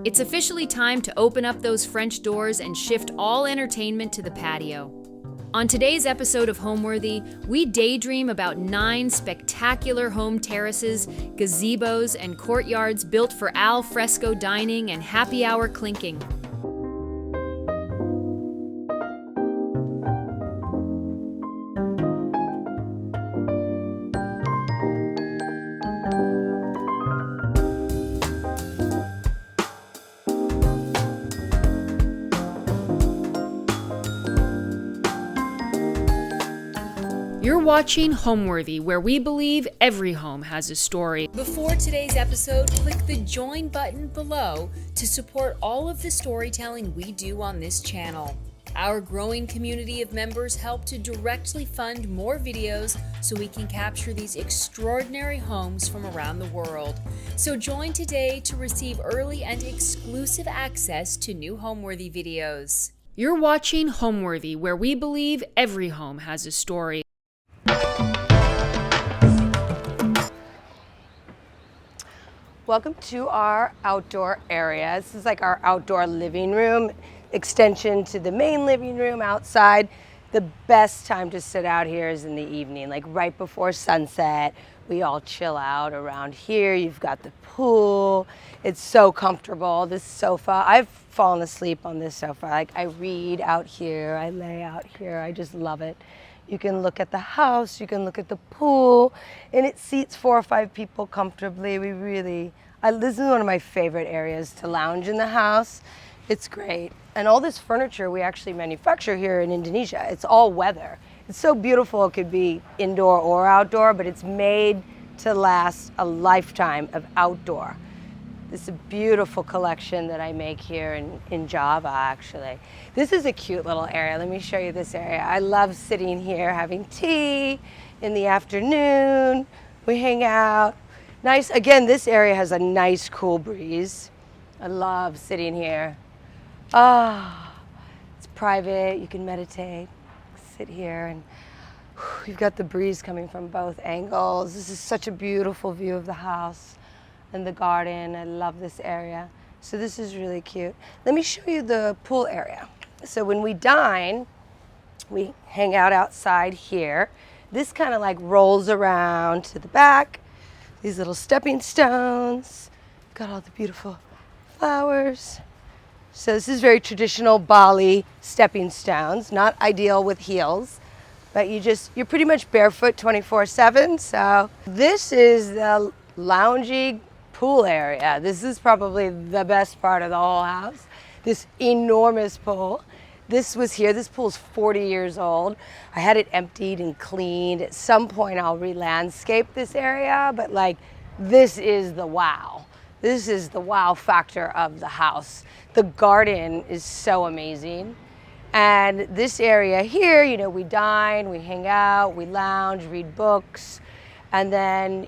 It's officially time to open up those French doors and shift all entertainment to the patio. On today's episode of Homeworthy, we daydream about 9 spectacular home terraces, gazebos, and courtyards built for al fresco dining and happy hour clinking. You're watching Homeworthy, where we believe every home has a story. Before today's episode, click the join button below to support all of the storytelling we do on this channel. Our growing community of members help to directly fund more videos so we can capture these extraordinary homes from around the world. So join today to receive early and exclusive access to new Homeworthy videos. You're watching Homeworthy, where we believe every home has a story. Welcome to our outdoor area. This is like our outdoor living room, extension to the main living room outside. The best time to sit out here is in the evening, like right before sunset. We all chill out around here. You've got the pool. It's so comfortable. This sofa, I've fallen asleep on this sofa. Like I read out here, I lay out here. I just love it. You can look at the house, you can look at the pool, and it seats 4 or 5 people comfortably. This is one of my favorite areas to lounge in the house. It's great. And all this furniture we actually manufacture here in Indonesia. It's all weather. It's so beautiful, it could be indoor or outdoor, but it's made to last a lifetime of outdoor. This is a beautiful collection that I make here in Java, actually. This is a cute little area. Let me show you this area. I love sitting here having tea in the afternoon. We hang out. Nice. Again, this area has a nice cool breeze. I love sitting here. It's private. You can meditate, sit here, and you've got the breeze coming from both angles. This is such a beautiful view of the house and the garden. I love this area. So this is really cute. Let me show you the pool area. So when we dine, we hang out outside here. This kind of like rolls around to the back. These little stepping stones. Got all the beautiful flowers. So this is very traditional Bali stepping stones, not ideal with heels, but you're pretty much barefoot 24/7. So this is the loungy pool area. This is probably the best part of the whole house. This enormous pool. This was here. This pool's 40 years old. I had it emptied and cleaned. At some point I'll re-landscape this area, but like this is the wow. This is the wow factor of the house. The garden is so amazing. And this area here, we dine, we hang out, we lounge, read books, and then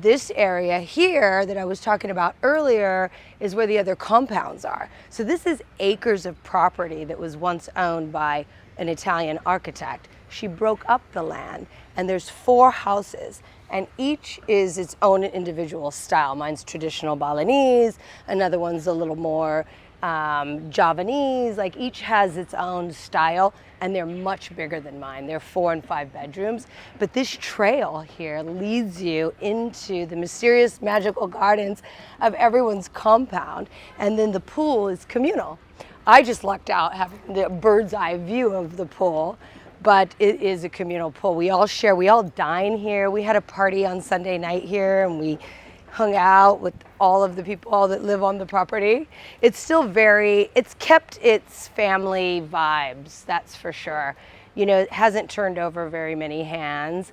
this area here that I was talking about earlier is where the other compounds are. So this is acres of property that was once owned by an Italian architect. She broke up the land, and there's 4 houses, and each is its own individual style. Mine's traditional Balinese, another one's a little more Javanese. Like each has its own style, and they're much bigger than mine. They're 4 and 5 bedrooms. But this trail here leads you into the mysterious magical gardens of everyone's compound. And then the pool is communal. I just lucked out having the bird's eye view of the pool, but it is a communal pool. We all share, we all dine here. We had a party on Sunday night here, and we hung out with all of the people that live on the property. It's still it's kept its family vibes, that's for sure. It hasn't turned over very many hands.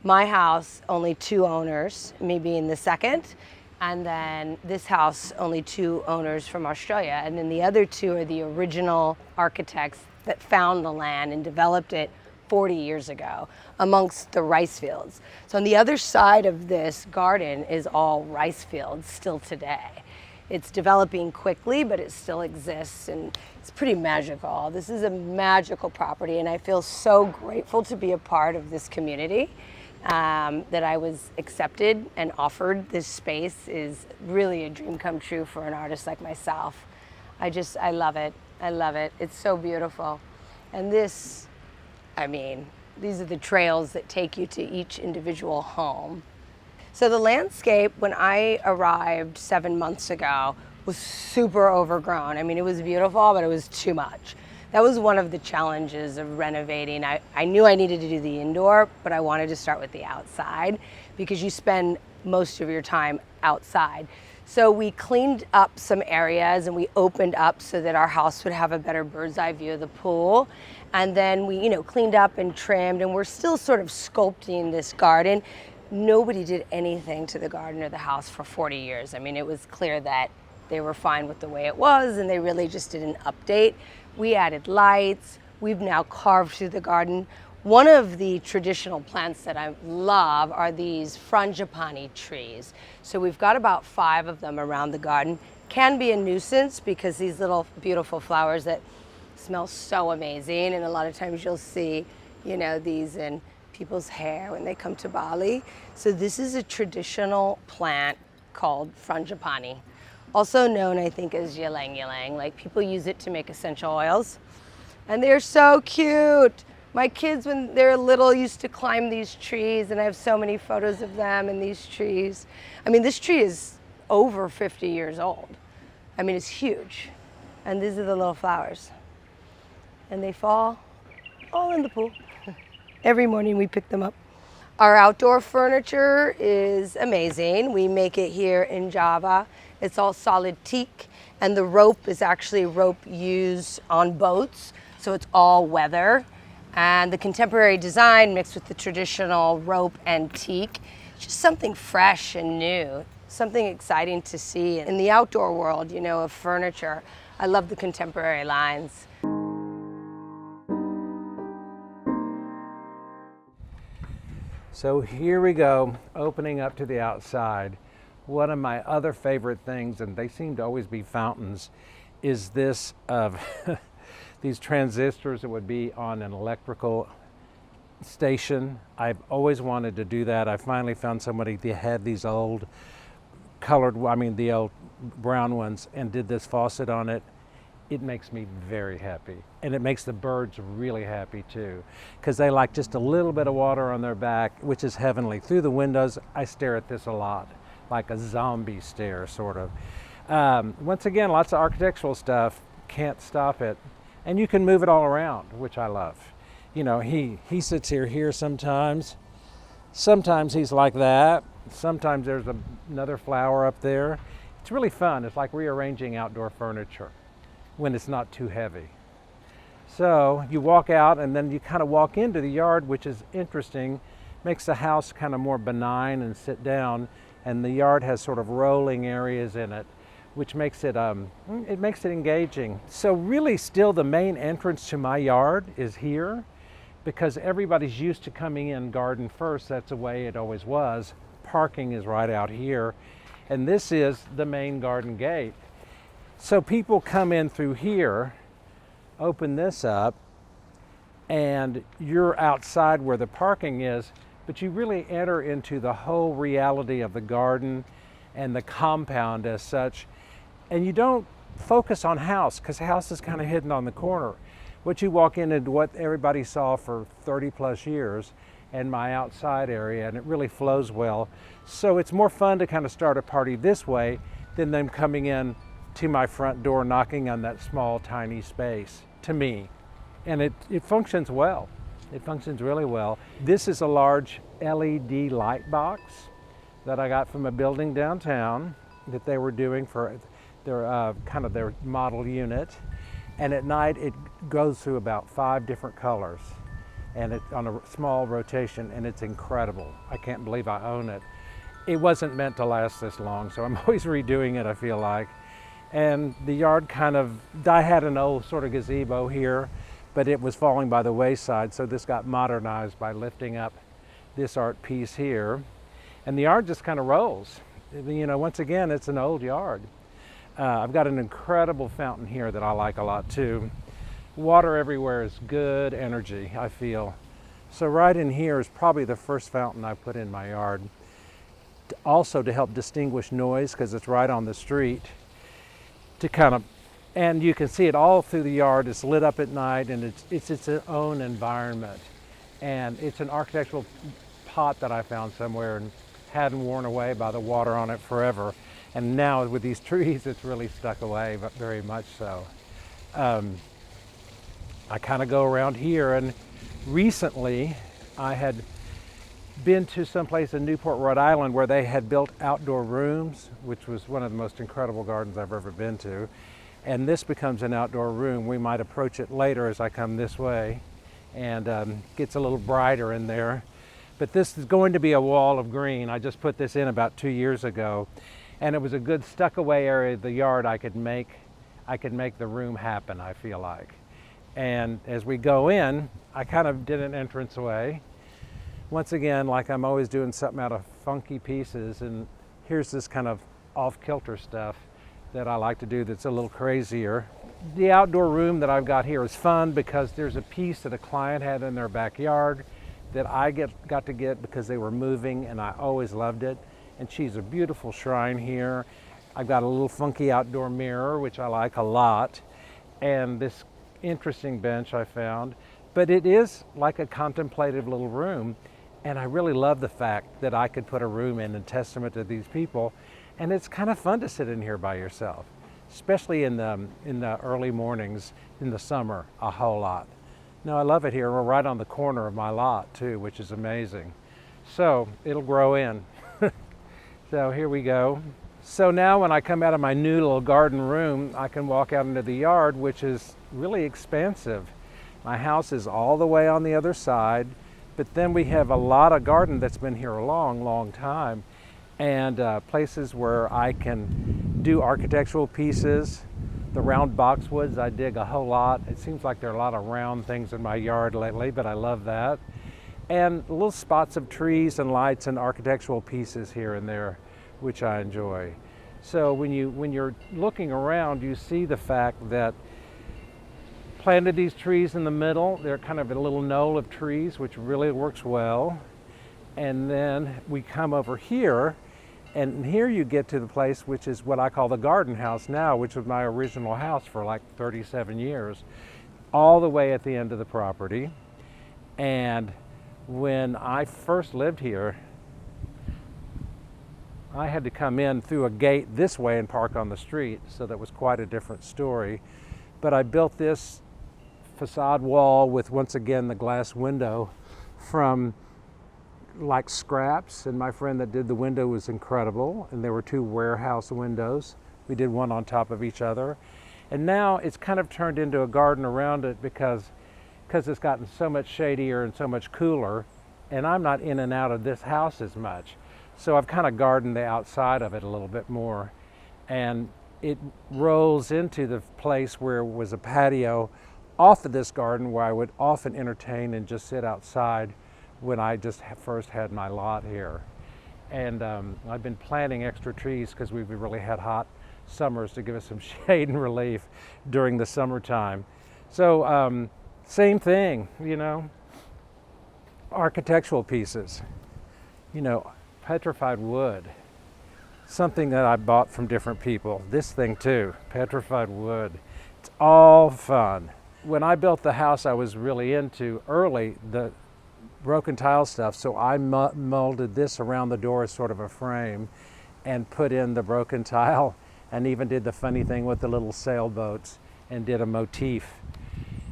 My house, only 2 owners, me being the second. And then this house, only 2 owners from Australia. And then the other 2 are the original architects that found the land and developed it 40 years ago amongst the rice fields. So on the other side of this garden is all rice fields still today. It's developing quickly, but it still exists, and it's pretty magical. This is a magical property, and I feel so grateful to be a part of this community that I was accepted and offered this space is really a dream come true for an artist like myself. I love it. I love it. It's so beautiful. And this, I mean, these are the trails that take you to each individual home. So the landscape, when I arrived 7 months ago, was super overgrown. I mean, it was beautiful, but it was too much. That was one of the challenges of renovating. I knew I needed to do the indoor, but I wanted to start with the outside because you spend most of your time outside. So we cleaned up some areas and we opened up so that our house would have a better bird's eye view of the pool. And then we, cleaned up and trimmed, and we're still sort of sculpting this garden. Nobody did anything to the garden or the house for 40 years. I mean, it was clear that they were fine with the way it was, and they really just did an update. We added lights. We've now carved through the garden. One of the traditional plants that I love are these frangipani trees. So we've got about 5 of them around the garden. Can be a nuisance because these little beautiful flowers that smell so amazing, and a lot of times you'll see, these in people's hair when they come to Bali. So this is a traditional plant called frangipani, also known, I think, as ylang ylang. Like, people use it to make essential oils, and they're so cute. My kids, when they're little, used to climb these trees, and I have so many photos of them in these trees. I mean, this tree is over 50 years old. I mean, it's huge. And these are the little flowers. And they fall all in the pool. Every morning we pick them up. Our outdoor furniture is amazing. We make it here in Java. It's all solid teak, and the rope is actually rope used on boats, so it's all weather. And the contemporary design mixed with the traditional rope and teak, just something fresh and new, something exciting to see. In the outdoor world, of furniture, I love the contemporary lines. So here we go, opening up to the outside. One of my other favorite things, and they seem to always be fountains, is this of these transistors that would be on an electrical station. I've always wanted to do that. I finally found somebody that had these old the old brown ones, and did this faucet on it. It makes me very happy. And it makes the birds really happy too, because they like just a little bit of water on their back, which is heavenly. Through the windows, I stare at this a lot, like a zombie stare, sort of. Once again, lots of architectural stuff, can't stop it. And you can move it all around, which I love. He sits here sometimes. Sometimes he's like that. Sometimes there's another flower up there. It's really fun. It's like rearranging outdoor furniture when it's not too heavy. So you walk out, and then you kind of walk into the yard, which is interesting. Makes the house kind of more benign and sit down, and the yard has sort of rolling areas in it, which makes it engaging. So really still the main entrance to my yard is here, because everybody's used to coming in garden first. That's the way it always was. Parking is right out here, and this is the main garden gate. So people come in through here, open this up, and you're outside where the parking is, but you really enter into the whole reality of the garden and the compound as such. And you don't focus on house, because house is kind of hidden on the corner. What you walk into what everybody saw for 30 plus years, and my outside area, and it really flows well. So it's more fun to kind of start a party this way than them coming in to my front door, knocking on that small, tiny space, to me. And it functions well. It functions really well. This is a large LED light box that I got from a building downtown that they were doing for their kind of their model unit. And at night it goes through about 5 different colors, and it's on a small rotation, and it's incredible. I can't believe I own it. It wasn't meant to last this long, so I'm always redoing it, I feel like. And the yard I had an old sort of gazebo here, but it was falling by the wayside, so this got modernized by lifting up this art piece here. And the yard just kind of rolls. Once again, it's an old yard. I've got an incredible fountain here that I like a lot too. Water everywhere is good energy, I feel. So right in here is probably the first fountain I put in my yard. Also to help distinguish noise, because it's right on the street, to kind of, and you can see it all through the yard. It's lit up at night, and it's its own environment. And it's an architectural pot that I found somewhere and hadn't worn away by the water on it forever. And now with these trees, it's really stuck away, but very much so. I kind of go around here, and recently I had been to someplace in Newport, Rhode Island, where they had built outdoor rooms, which was one of the most incredible gardens I've ever been to. And this becomes an outdoor room. We might approach it later as I come this way, and gets a little brighter in there. But this is going to be a wall of green. I just put this in about 2 years ago, and it was a good stuck away area of the yard. I could make the room happen, I feel like. And as we go in, I kind of did an entranceway. Once again, like I'm always doing something out of funky pieces, and here's this kind of off-kilter stuff that I like to do that's a little crazier. The outdoor room that I've got here is fun because there's a piece that a client had in their backyard that I got to get because they were moving, and I always loved it. And she's a beautiful shrine here. I've got a little funky outdoor mirror, which I like a lot, and this interesting bench I found. But it is like a contemplative little room. And I really love the fact that I could put a room in testament to these people. And it's kind of fun to sit in here by yourself, especially in the early mornings in the summer, a whole lot. No, I love it here. We're right on the corner of my lot too, which is amazing. So it'll grow in. So here we go. So now when I come out of my new little garden room, I can walk out into the yard, which is really expansive. My house is all the way on the other side. But then we have a lot of garden that's been here a long, long time, and places where I can do architectural pieces. The round boxwoods I dig a whole lot. It seems like there are a lot of round things in my yard lately, but I love that. And little spots of trees and lights and architectural pieces here and there, which I enjoy. So when you're looking around, you see the fact that planted these trees in the middle. They're kind of a little knoll of trees, which really works well. And then we come over here, and here you get to the place which is what I call the garden house now, which was my original house for like 37 years, all the way at the end of the property. And when I first lived here, I had to come in through a gate this way and park on the street, so that was quite a different story. But I built this facade wall with, once again, the glass window from like scraps, and my friend that did the window was incredible, and there were 2 warehouse windows. We did one on top of each other, and now it's kind of turned into a garden around it because it's gotten so much shadier and so much cooler, and I'm not in and out of this house as much, so I've kind of gardened the outside of it a little bit more, and it rolls into the place where was a patio off of this garden where I would often entertain and just sit outside when I just first had my lot here. And I've been planting extra trees because we've really had hot summers to give us some shade and relief during the summertime. So same thing, you know, architectural pieces, you know, petrified wood, something that I bought from different people. This thing too, petrified wood. It's all fun. When I built the house, I was really into early the broken tile stuff, so I molded this around the door as sort of a frame and put in the broken tile, and even did the funny thing with the little sailboats and did a motif.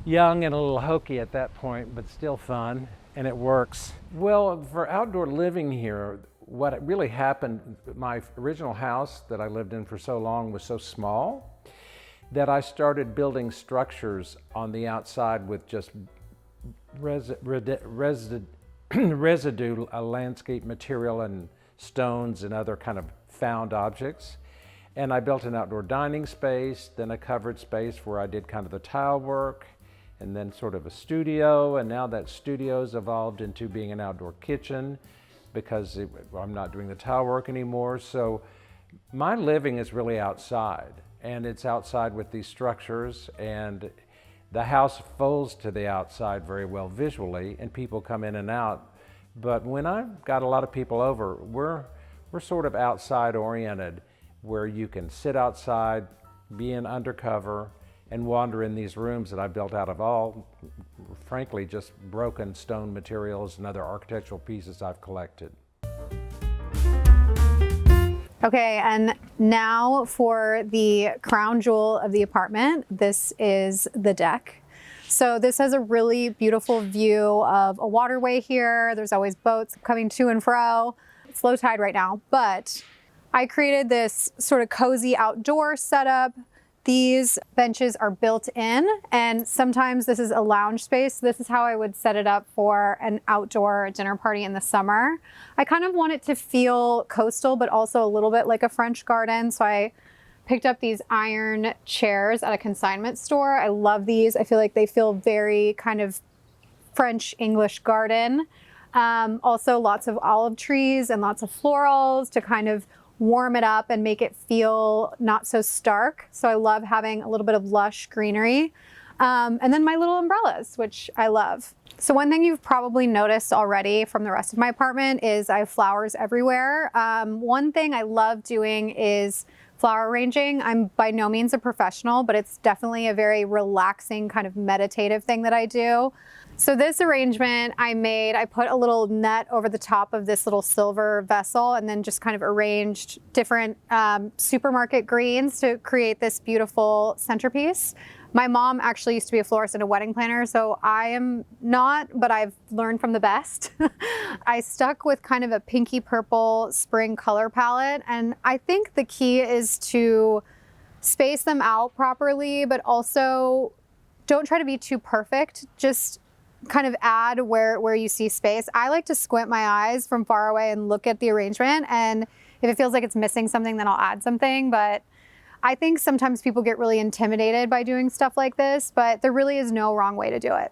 Young and a little hokey at that point, but still fun, and it works. Well, for outdoor living here, what really happened, my original house that I lived in for so long was so small that I started building structures on the outside with just residue landscape material and stones and other kind of found objects. And I built an outdoor dining space, then a covered space where I did kind of the tile work, and then sort of a studio. And now that studio's evolved into being an outdoor kitchen because I'm not doing the tile work anymore. So my living is really outside, and it's outside with these structures, and The house folds to the outside very well visually, and people come in and out. But when I've got a lot of people over, we're sort of outside oriented, where you can sit outside, be in undercover, and wander in these rooms that I built out of all, frankly, just broken stone materials and other architectural pieces I've collected. Okay, and now for the crown jewel of the apartment. This is the deck. So this has a really beautiful view of a waterway here. There's always boats coming to and fro. It's low tide right now, but I created this sort of cozy outdoor setup. These benches are built in, and sometimes this is a lounge space. This is how I would set it up for an outdoor dinner party in the summer. I kind of want it to feel coastal, but also a little bit like a French garden. So I picked up these iron chairs at a consignment store. I love these. I feel like they feel very kind of French English garden. Also lots of olive trees and lots of florals to kind of warm it up and make it feel not so stark. So I love having a little bit of lush greenery. And then my little umbrellas, which I love. So one thing you've probably noticed already from the rest of my apartment is I have flowers everywhere. One thing I love doing is flower arranging. I'm by no means a professional, but it's definitely a very relaxing kind of meditative thing that I do. So this arrangement I put a little net over the top of this little silver vessel and then just kind of arranged different supermarket greens to create this beautiful centerpiece. My mom actually used to be a florist and a wedding planner, so I am not, but I've learned from the best. I stuck with kind of a pinky purple spring color palette, and I think the key is to space them out properly, but also don't try to be too perfect. Just kind of add where you see space. I like to squint my eyes from far away and look at the arrangement, and if it feels like it's missing something, then I'll add something. But I think sometimes people get really intimidated by doing stuff like this, but there really is no wrong way to do it.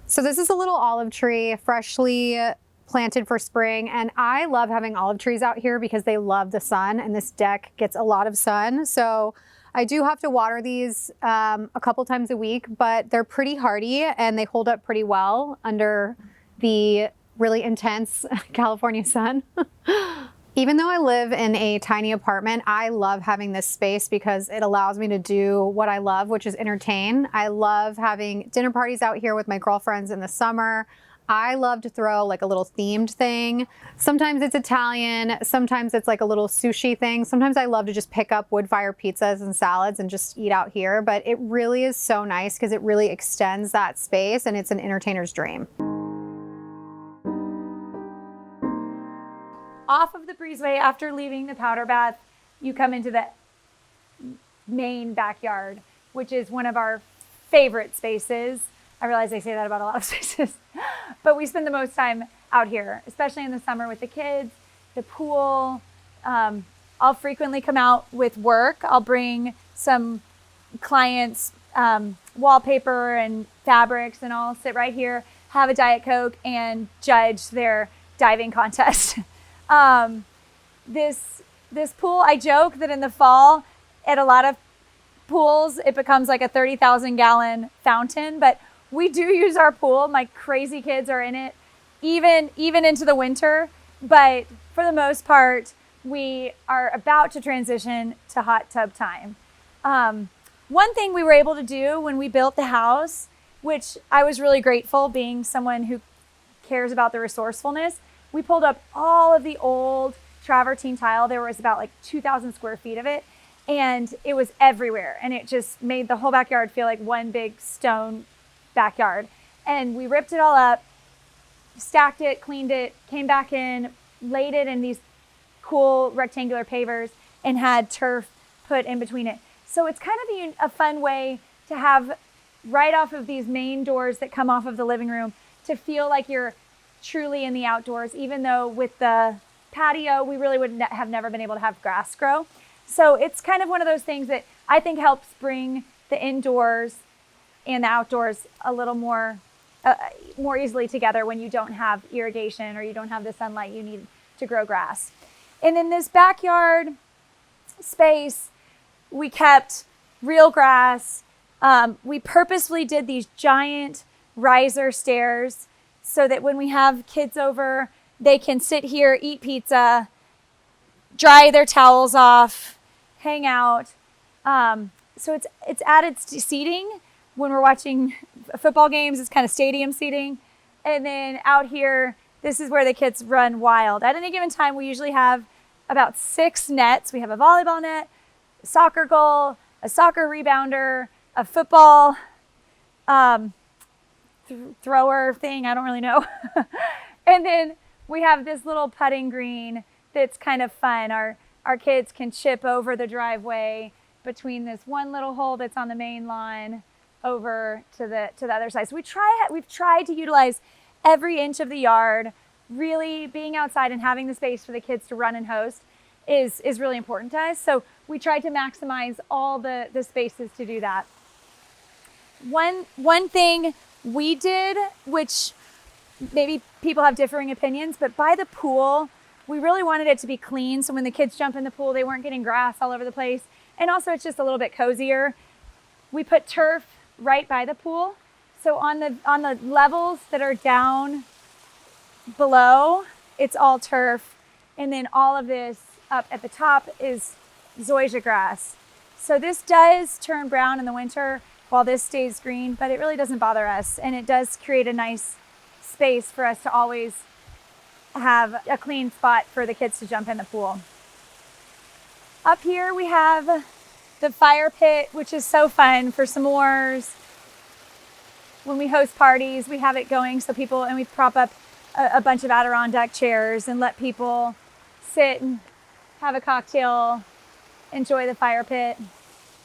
So this is a little olive tree, freshly planted for spring, and I love having olive trees out here because they love the sun, and this deck gets a lot of sun. So I do have to water these a couple times a week, but they're pretty hardy and they hold up pretty well under the really intense California sun. Even though I live in a tiny apartment, I love having this space because it allows me to do what I love, which is entertain. I love having dinner parties out here with my girlfriends in the summer. I love to throw like a little themed thing. Sometimes it's Italian, sometimes it's like a little sushi thing. Sometimes I love to just pick up wood fire pizzas and salads and just eat out here, but it really is so nice because it really extends that space and it's an entertainer's dream. Off of the breezeway, after leaving the powder bath, you come into the main backyard, which is one of our favorite spaces. I realize I say that about a lot of spaces, but we spend the most time out here, especially in the summer with the kids, the pool. I'll frequently come out with work. I'll bring some clients' wallpaper and fabrics, and I'll sit right here, have a Diet Coke, and judge their diving contest. This pool, I joke that in the fall, at a lot of pools, it becomes like a 30,000 gallon fountain, but we do use our pool. My crazy kids are in it, even into the winter. But for the most part, we are about to transition to hot tub time. One thing we were able to do when we built the house, which I was really grateful, being someone who cares about the resourcefulness, we pulled up all of the old travertine tile. There was about like 2,000 square feet of it, and it was everywhere. And it just made the whole backyard feel like one big stone backyard. And we ripped it all up, stacked it, cleaned it, came back in, laid it in these cool rectangular pavers, and had turf put in between it. So it's kind of a fun way to have right off of these main doors that come off of the living room to feel like you're truly in the outdoors, even though with the patio, we really would have never been able to have grass grow. So it's kind of one of those things that I think helps bring the indoors and the outdoors a little more easily together when you don't have irrigation or you don't have the sunlight you need to grow grass. And in this backyard space, we kept real grass, We purposefully did these giant riser stairs so that when we have kids over, they can sit here, eat pizza, dry their towels off, hang out. So it's added seating. When we're watching football games, it's kind of stadium seating. And then out here, this is where the kids run wild. At any given time, we usually have about 6 nets. We have a volleyball net, a soccer goal, a soccer rebounder, a football thrower thing, I don't really know. And then we have this little putting green that's kind of fun. Our kids can chip over the driveway between this one little hole that's on the main lawn over to the other side. So we've tried to utilize every inch of the yard. Really being outside and having the space for the kids to run and host is really important to us. So we tried to maximize all the spaces to do that. One thing we did, which maybe people have differing opinions, but by the pool, we really wanted it to be clean. So when the kids jump in the pool, they weren't getting grass all over the place. And also it's just a little bit cozier. We put turf right by the pool. So on the levels that are down below, it's all turf. And then all of this up at the top is zoysia grass. So this does turn brown in the winter while this stays green, but it really doesn't bother us. And it does create a nice space for us to always have a clean spot for the kids to jump in the pool. Up here we have the fire pit, which is so fun for s'mores. When we host parties, we have it going so people, and we prop up a bunch of Adirondack chairs and let people sit and have a cocktail, enjoy the fire pit.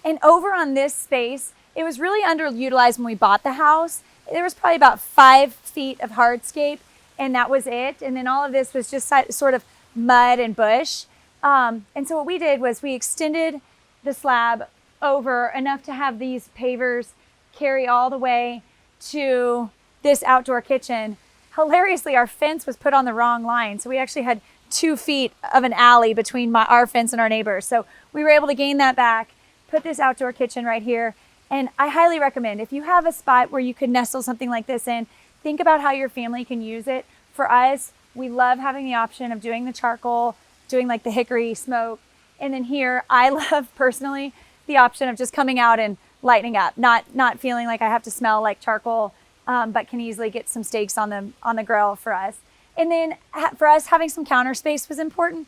And over on this space, it was really underutilized when we bought the house. There was probably about 5 feet of hardscape, and that was it. And then all of this was just sort of mud and bush. And so what we did was we extended the slab over enough to have these pavers carry all the way to this outdoor kitchen. Hilariously, our fence was put on the wrong line. So we actually had 2 feet of an alley between our fence and our neighbors. So we were able to gain that back, put this outdoor kitchen right here. And I highly recommend, if you have a spot where you could nestle something like this in, think about how your family can use it. For us, we love having the option of doing the charcoal, doing like the hickory smoke. And then here, I love personally the option of just coming out and lighting up, not feeling like I have to smell like charcoal, but can easily get some steaks on the grill for us. And then for us, having some counter space was important.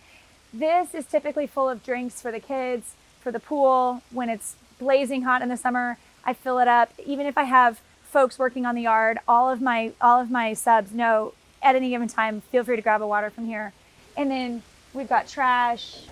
This is typically full of drinks for the kids, for the pool. When it's blazing hot in the summer, I fill it up. Even if I have folks working on the yard, all of my subs know at any given time, feel free to grab a water from here. And then we've got trash,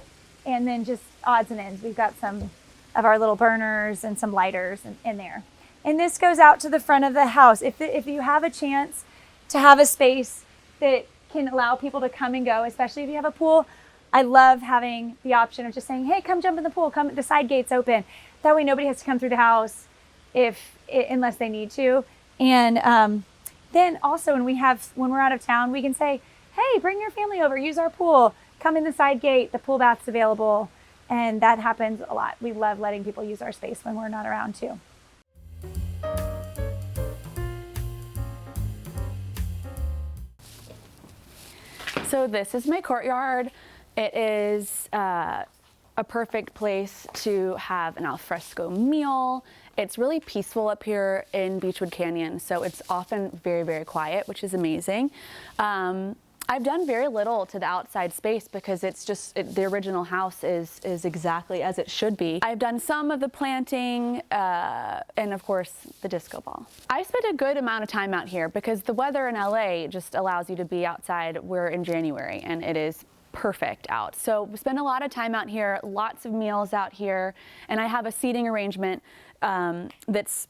and then just odds and ends. We've got some of our little burners and some lighters in there. And this goes out to the front of the house. If you have a chance to have a space that can allow people to come and go, especially if you have a pool, I love having the option of just saying, hey, come jump in the pool, come, the side gate's open. That way nobody has to come through the house unless they need to. And then also when we're out of town, we can say, hey, bring your family over, use our pool, come in the side gate, the pool bath's available. And that happens a lot. We love letting people use our space when we're not around too. So this is my courtyard. It is a perfect place to have an al fresco meal. It's really peaceful up here in Beechwood Canyon, so it's often very, very quiet, which is amazing. I've done very little to the outside space because it's just, the original house is exactly as it should be. I've done some of the planting and of course the disco ball. I spent a good amount of time out here because the weather in LA just allows you to be outside. We're in January and it is perfect out. So we spend a lot of time out here, lots of meals out here, and I have a seating arrangement that's,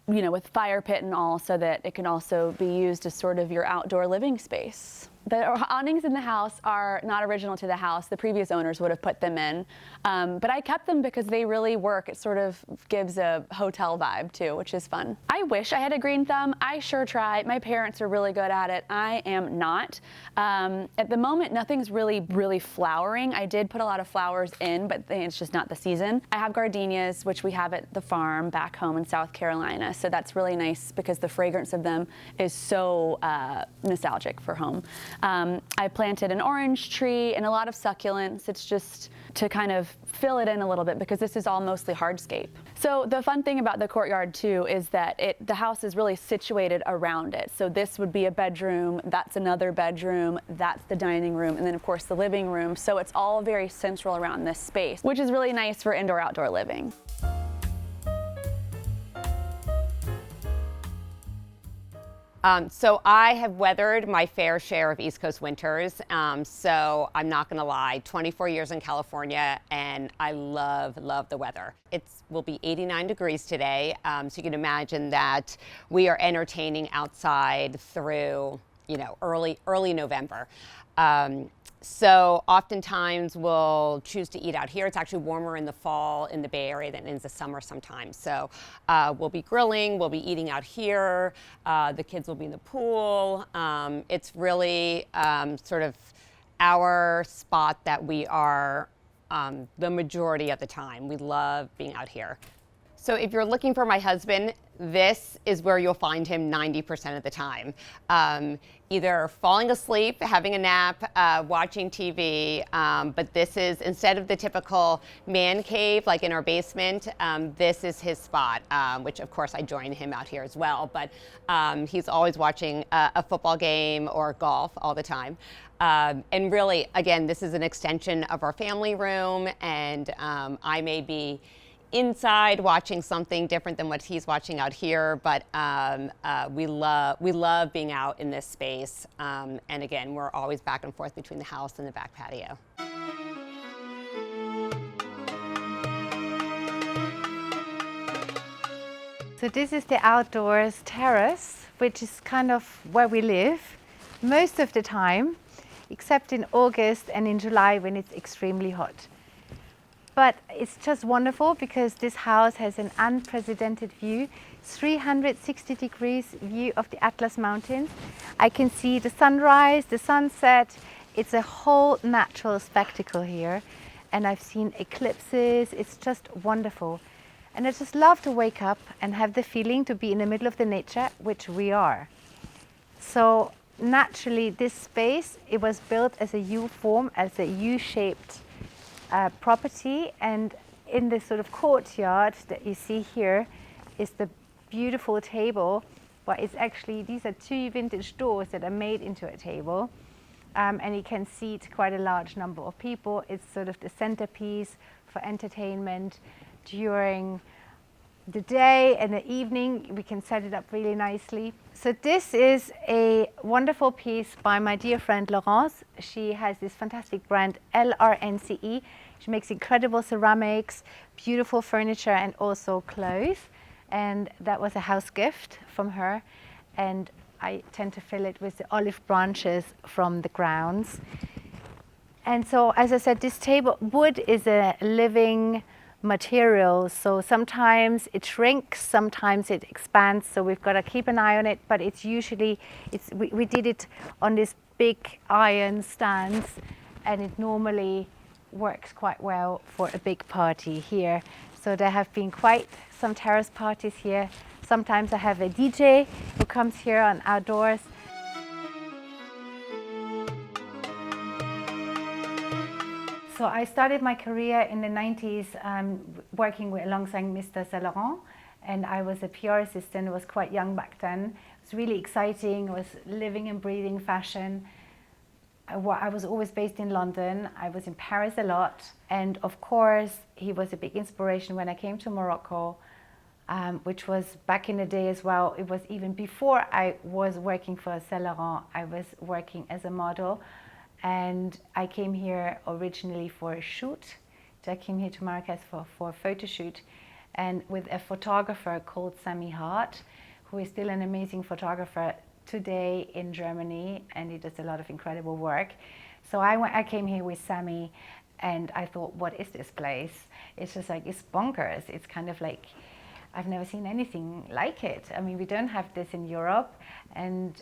you know, with fire pit and all, so that it can also be used as sort of your outdoor living space. The awnings in the house are not original to the house. The previous owners would have put them in. But I kept them because they really work. It sort of gives a hotel vibe too, which is fun. I wish I had a green thumb. I sure try. My parents are really good at it. I am not. At the moment, nothing's really flowering. I did put a lot of flowers in, but it's just not the season. I have gardenias, which we have at the farm back home in South Carolina. So that's really nice because the fragrance of them is so nostalgic for home. I planted an orange tree and a lot of succulents. It's just to kind of fill it in a little bit because this is all mostly hardscape. So the fun thing about the courtyard too is that the house is really situated around it. So this would be a bedroom, that's another bedroom, that's the dining room, and then of course the living room. So it's all very central around this space, which is really nice for indoor-outdoor living. So I have weathered my fair share of East Coast winters. So I'm not gonna lie, 24 years in California and I love the weather. It will be 89 degrees today. So you can imagine that we are entertaining outside through, early November. So oftentimes we'll choose to eat out here. It's actually warmer in the fall in the Bay Area than in the summer sometimes. So we'll be grilling, we'll be eating out here. The kids will be in the pool. It's really sort of our spot that we are the majority of the time. We love being out here. So if you're looking for my husband, this is where you'll find him 90% of the time. Either falling asleep, having a nap, watching TV, but this is, instead of the typical man cave like in our basement, this is his spot, which of course I join him out here as well, but he's always watching a football game or golf all the time. And really, again, this is an extension of our family room, and I may be inside watching something different than what he's watching out here, but we love being out in this space. And again, we're always back and forth between the house and the back patio. So this is the outdoors terrace, which is kind of where we live most of the time, except in August and in July when it's extremely hot. But it's just wonderful because this house has an unprecedented view, 360 degrees view of the Atlas Mountains. I can see the sunrise, the sunset. It's a whole natural spectacle here. And I've seen eclipses. It's just wonderful. And I just love to wake up and have the feeling to be in the middle of the nature, which we are. So naturally, this space, it was built as a U form, as a U-shaped property, and in this sort of courtyard that you see here is the beautiful table, but it's actually, these are two vintage doors that are made into a table, and it can seat quite a large number of people. It's sort of the centerpiece for entertainment during the day and the evening. We can set it up really nicely. So this is a wonderful piece by my dear friend Laurence. She has this fantastic brand LRNCE. She makes incredible ceramics, beautiful furniture, and also clothes. And that was a house gift from her. And I tend to fill it with the olive branches from the grounds. And so, as I said, this table, wood is a living material, so sometimes it shrinks, sometimes it expands, so we've got to keep an eye on it, but it's usually, we did it on this big iron stands, and it normally works quite well for a big party here. So there have been quite some terrace parties here. Sometimes I have a DJ who comes here on outdoors. So I started my career in the 90s working alongside Mr. Saint Laurent, and I was a PR assistant. I was quite young back then. It was really exciting. I was living and breathing fashion. I was always based in London. I was in Paris a lot. And of course, he was a big inspiration when I came to Morocco, which was back in the day as well. It was even before I was working for Saint Laurent. I was working as a model. And I came here originally for a shoot. So I came here to Marrakesh for a photo shoot, and with a photographer called Sammy Hart, who is still an amazing photographer. today in Germany, and he does a lot of incredible work. So I came here with Sammy, and I thought, what is this place? It's just like, it's bonkers. It's kind of like, I've never seen anything like it. I mean, we don't have this in Europe, and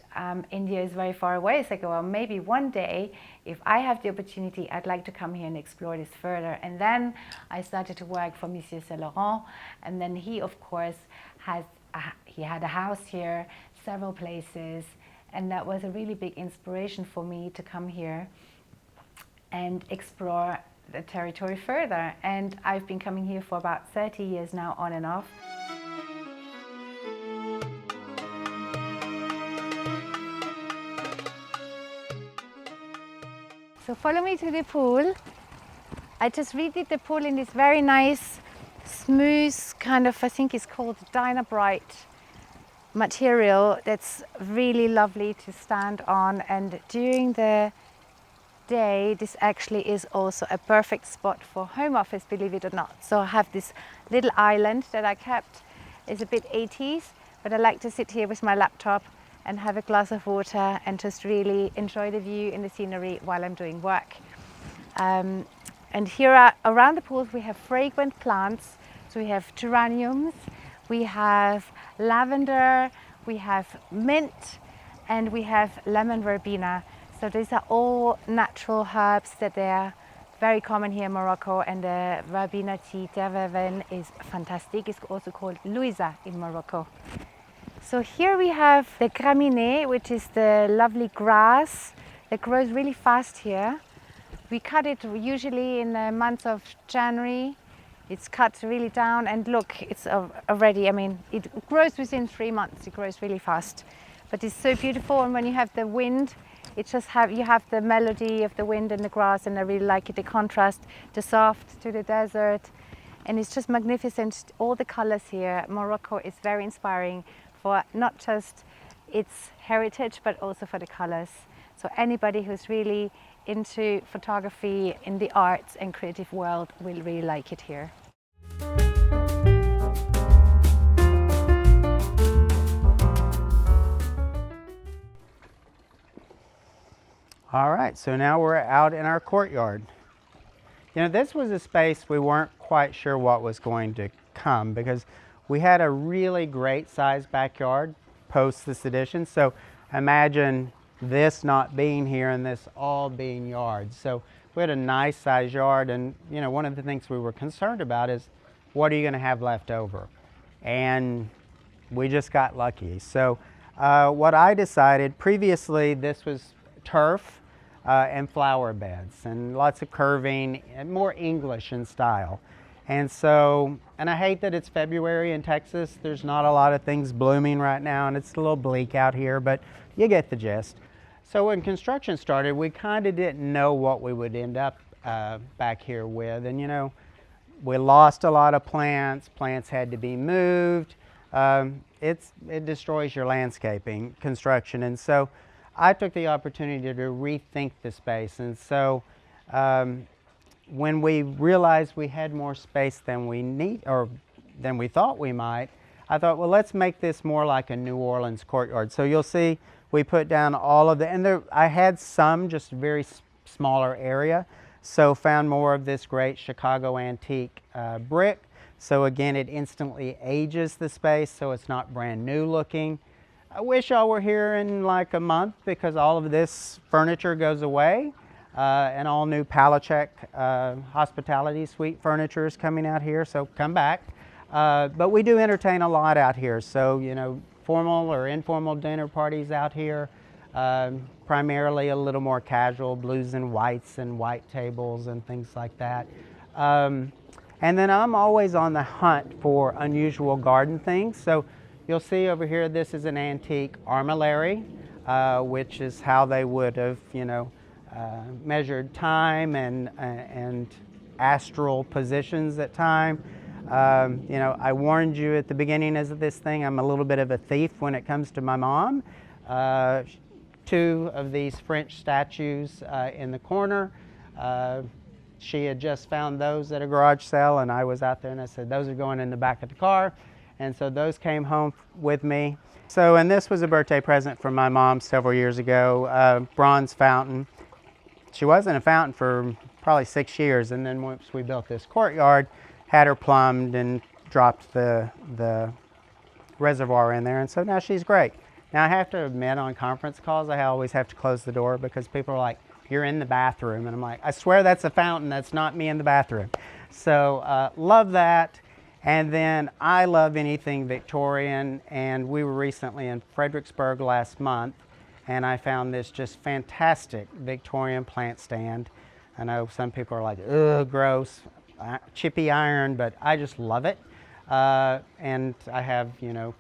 India is very far away. It's like, well, maybe one day, if I have the opportunity, I'd like to come here and explore this further. And then I started to work for Monsieur Saint Laurent, and then he, of course, he had a house here, several places, and that was a really big inspiration for me to come here and explore the territory further. And I've been coming here for about 30 years now, on and off. So follow me to the pool. I just redid the pool in this very nice, smooth kind of, I think it's called Dynabrite material that's really lovely to stand on. And during the day, this actually is also a perfect spot for home office, believe it or not. So I have this little island that I kept. It's a bit 80s, but I like to sit here with my laptop and have a glass of water and just really enjoy the view and the scenery while I'm doing work. And here around the pool we have fragrant plants. So we have geraniums, we have lavender, we have mint, and we have lemon verbena. So these are all natural herbs that they're very common here in Morocco, and the verbena tea, terrace, is fantastic. It's also called Louisa in Morocco. So here we have the graminées, which is the lovely grass that grows really fast here. We cut it usually in the month of January. It's cut really down, and look, it's already, I mean, it grows within 3 months. It grows really fast, but it's so beautiful. And when you have the wind, it just you have the melody of the wind and the grass, and I really like it. The contrast, the soft to the desert, and it's just magnificent. All the colors here. Morocco is very inspiring for not just its heritage, but also for the colors. So anybody who's really into photography in the arts and creative world will really like it here. All right, so now we're out in our courtyard. You know, this was a space we weren't quite sure what was going to come, because we had a really great sized backyard post this addition. So imagine this not being here and this all being yards. So we had a nice sized yard, and you know, one of the things we were concerned about is what are you going to have left over? And we just got lucky. So what I decided, previously this was turf and flower beds and lots of curving and more English in style. And so, and I hate that it's February in Texas. There's not a lot of things blooming right now, and it's a little bleak out here, but you get the gist. So when construction started, we kind of didn't know what we would end up back here with. And you know, we lost a lot of plants. Plants had to be moved. It destroys your landscaping construction. And so I took the opportunity to rethink the space. And so when we realized we had more space than we need, or than we thought we might, I thought, well, let's make this more like a New Orleans courtyard. So you'll see we put down all of the, and there, I had some just very smaller area, so found more of this great Chicago antique brick. So again, it instantly ages the space, so it's not brand new looking. I wish y'all were here in like a month, because all of this furniture goes away. And all new Palachek hospitality suite furniture is coming out here, so come back. But we do entertain a lot out here, so you know, formal or informal dinner parties out here, primarily a little more casual, blues and whites and white tables and things like that. And then I'm always on the hunt for unusual garden things. So you'll see over here, this is an antique armillary, which is how they would have, you know, measured time and astral positions at time. You know, I warned you at the beginning of this thing, I'm a little bit of a thief when it comes to my mom. 2 of these French statues in the corner. She had just found those at a garage sale, and I was out there and I said, those are going in the back of the car. And so those came home with me. So, and this was a birthday present from my mom several years ago, bronze fountain. She wasn't a fountain for probably 6 years, and then once we built this courtyard, had her plumbed and dropped the reservoir in there, and so now she's great. Now I have to admit, on conference calls, I always have to close the door because people are like, "You're in the bathroom," and I'm like, "I swear that's a fountain, that's not me in the bathroom." So love that. And then I love anything Victorian, and we were recently in Fredericksburg last month, and I found this just fantastic Victorian plant stand. I know some people are like, "Ugh, gross, chippy iron," but I just love it. And I have,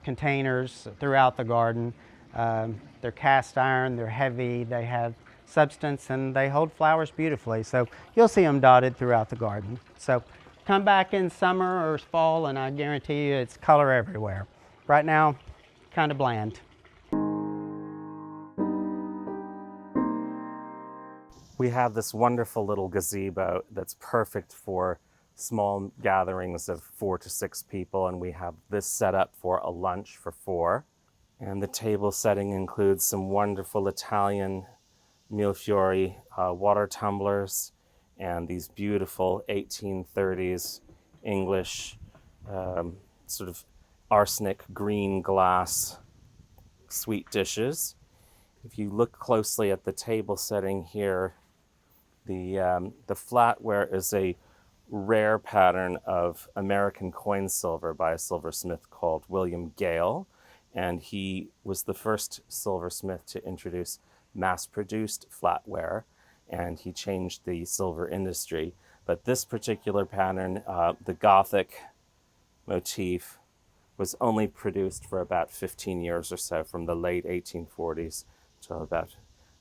containers throughout the garden. They're cast iron, they're heavy, they have substance, and they hold flowers beautifully. So you'll see them dotted throughout the garden. So come back in summer or fall, and I guarantee you it's color everywhere. Right now, kind of bland. We have this wonderful little gazebo that's perfect for small gatherings of 4 to 6 people, and we have this set up for a lunch for 4. And the table setting includes some wonderful Italian millefiori water tumblers and these beautiful 1830s English sort of arsenic green glass sweet dishes. If you look closely at the table setting here, the flatware is a rare pattern of American coin silver by a silversmith called William Gale, and he was the first silversmith to introduce mass-produced flatware, and he changed the silver industry. But this particular pattern, the Gothic motif, was only produced for about 15 years or so, from the late 1840s to about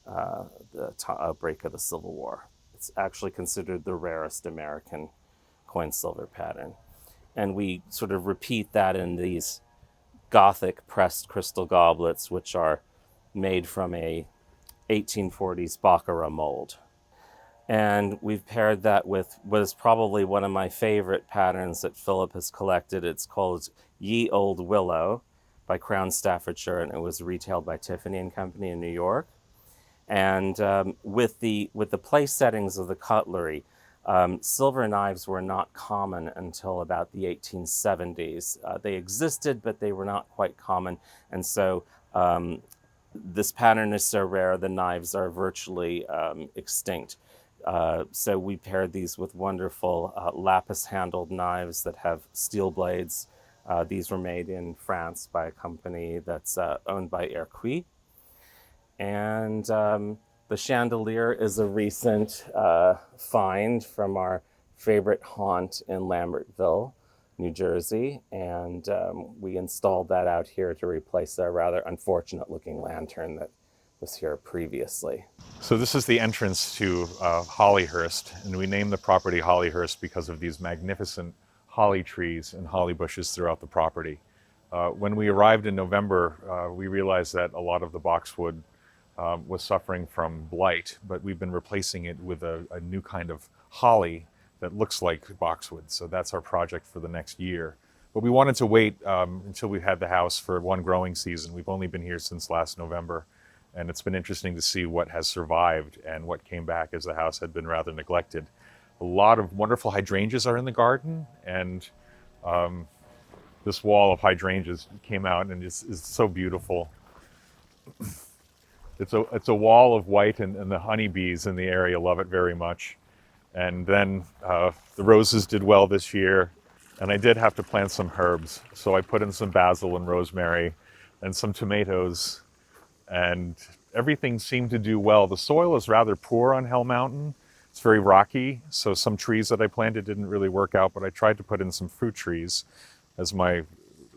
the outbreak of the Civil War. It's actually considered the rarest American coin silver pattern. And we sort of repeat that in these Gothic pressed crystal goblets, which are made from a 1840s Baccarat mold. And we've paired that with what is probably one of my favorite patterns that Philip has collected. It's called Ye Old Willow by Crown Staffordshire, and it was retailed by Tiffany and Company in New York. And with the place settings of the cutlery, silver knives were not common until about the 1870s. They existed, but they were not quite common. And so this pattern is so rare, the knives are virtually extinct. So we paired these with wonderful lapis-handled knives that have steel blades. These were made in France by a company that's owned by Erquy. And the chandelier is a recent find from our favorite haunt in Lambertville, New Jersey. And we installed that out here to replace a rather unfortunate looking lantern that was here previously. So this is the entrance to Hollyhurst, and we named the property Hollyhurst because of these magnificent holly trees and holly bushes throughout the property. When we arrived in November, we realized that a lot of the boxwood was suffering from blight, but we've been replacing it with a new kind of holly that looks like boxwood. So that's our project for the next year. But we wanted to wait until we had the house for one growing season. We've only been here since last November, and it's been interesting to see what has survived and what came back, as the house had been rather neglected. A lot of wonderful hydrangeas are in the garden, and this wall of hydrangeas came out and is so beautiful. It's a wall of white, and the honeybees in the area love it very much. And then the roses did well this year, and I did have to plant some herbs. So I put in some basil and rosemary and some tomatoes, and everything seemed to do well. The soil is rather poor on Hell Mountain. It's very rocky, so some trees that I planted didn't really work out, but I tried to put in some fruit trees, as my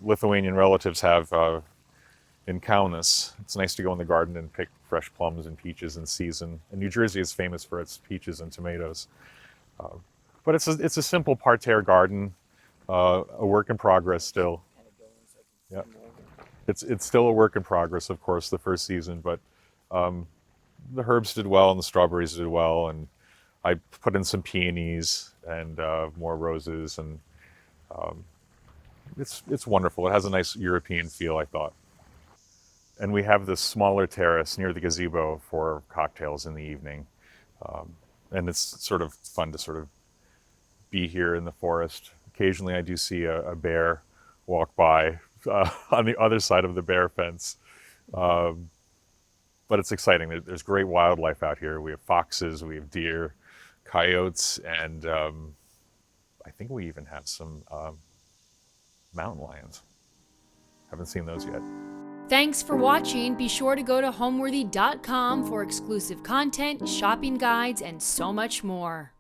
Lithuanian relatives have in Kaunas. It's nice to go in the garden and pick fresh plums and peaches in season. And New Jersey is famous for its peaches and tomatoes. But it's a simple parterre garden, a work in progress still. Yeah, it's still a work in progress, of course, the first season, but the herbs did well and the strawberries did well, and I put in some peonies and more roses, and it's wonderful. It has a nice European feel, I thought. And we have this smaller terrace near the gazebo for cocktails in the evening. And it's sort of fun to sort of be here in the forest. Occasionally I do see a bear walk by on the other side of the bear fence. But it's exciting. There's great wildlife out here. We have foxes, we have deer, coyotes, and I think we even have some mountain lions. Haven't seen those yet. Thanks for watching. Be sure to go to homeworthy.com for exclusive content, shopping guides, and so much more.